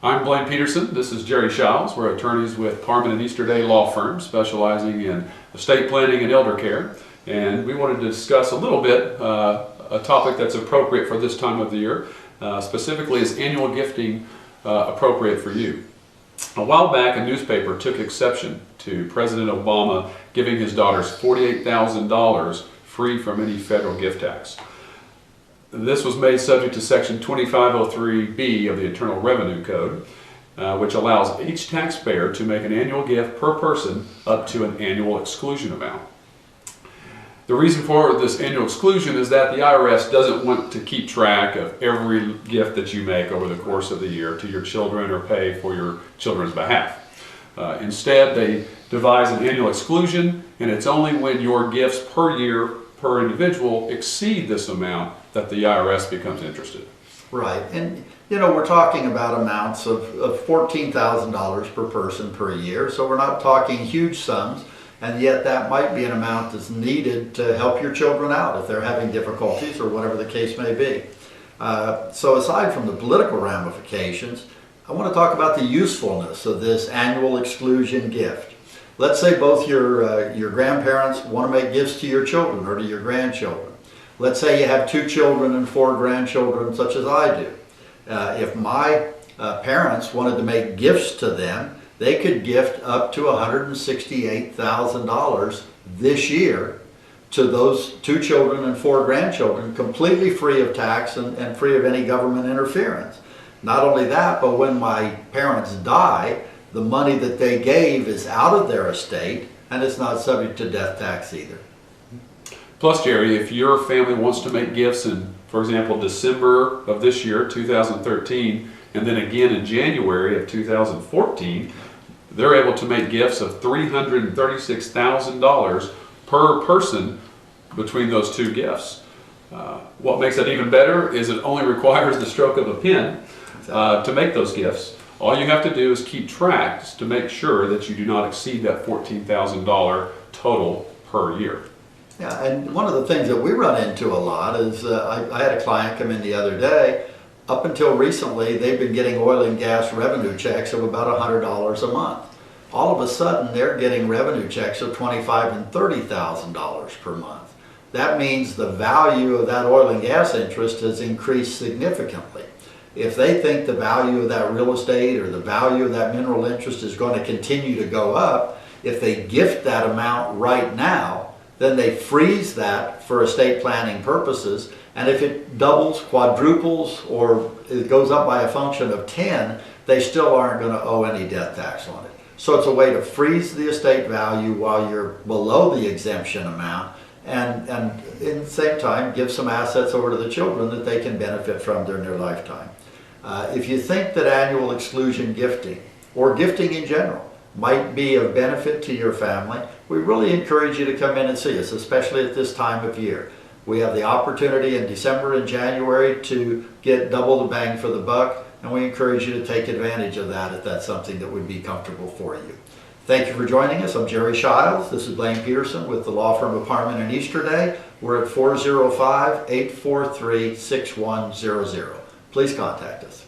I'm Blaine Peterson. This is Jerry Shiles. We're attorneys with Carmen and Easterday law firm specializing in estate planning and elder care. And we wanted to discuss a little bit a topic that's appropriate for this time of the year. Specifically, is annual gifting appropriate for you? A while back, a newspaper took exception to President Obama giving his daughters $48,000 free from any federal gift tax. This was made subject to Section 2503B of the Internal Revenue Code, which allows each taxpayer to make an annual gift per person up to an annual exclusion amount. The reason for this annual exclusion is that the IRS doesn't want to keep track of every gift that you make over the course of the year to your children or pay for your children's behalf. Instead, they devise an annual exclusion, and it's only when your gifts per year per individual exceed this amount that the IRS becomes interested. Right, and you know, we're talking about amounts of $14,000 per person per year, so we're not talking huge sums, and yet that might be an amount that's needed to help your children out if they're having difficulties or whatever the case may be. So aside from the political ramifications, I want to talk about the usefulness of this annual exclusion gift. Let's say both your grandparents want to make gifts to your children or to your grandchildren. Let's say you have 2 children and 4 grandchildren, such as I do. If my parents wanted to make gifts to them, they could gift up to $168,000 this year to those 2 children and 4 grandchildren, completely free of tax and free of any government interference. Not only that, but when my parents die, the money that they gave is out of their estate and it's not subject to death tax either. Plus, Jerry, if your family wants to make gifts in, for example, December of this year, 2013, and then again in January of 2014, they're able to make gifts of $336,000 per person between those 2 gifts. What makes it even better is it only requires the stroke of a pen to make those gifts. All you have to do is keep track to make sure that you do not exceed that $14,000 total per year. Yeah, and one of the things that we run into a lot is I had a client come in the other day. Up until recently, they've been getting oil and gas revenue checks of about $100 a month. All of a sudden, they're getting revenue checks of $25,000 and $30,000 per month. That means the value of that oil and gas interest has increased significantly. If they think the value of that real estate or the value of that mineral interest is going to continue to go up, if they gift that amount right now, then they freeze that for estate planning purposes, and if it doubles, quadruples, or it goes up by a function of 10, they still aren't going to owe any death tax on it. So it's a way to freeze the estate value while you're below the exemption amount, and in the same time give some assets over to the children that they can benefit from during their lifetime. If you think that annual exclusion gifting, or gifting in general, might be of benefit to your family, we really encourage you to come in and see us, especially at this time of year. We have the opportunity in December and January to get double the bang for the buck, and we encourage you to take advantage of that if that's something that would be comfortable for you. Thank you for joining us. I'm Jerry Shiles. This is Blaine Peterson with the law firm of Carmen and Easterday. We're at 405-843-6100. Please contact us.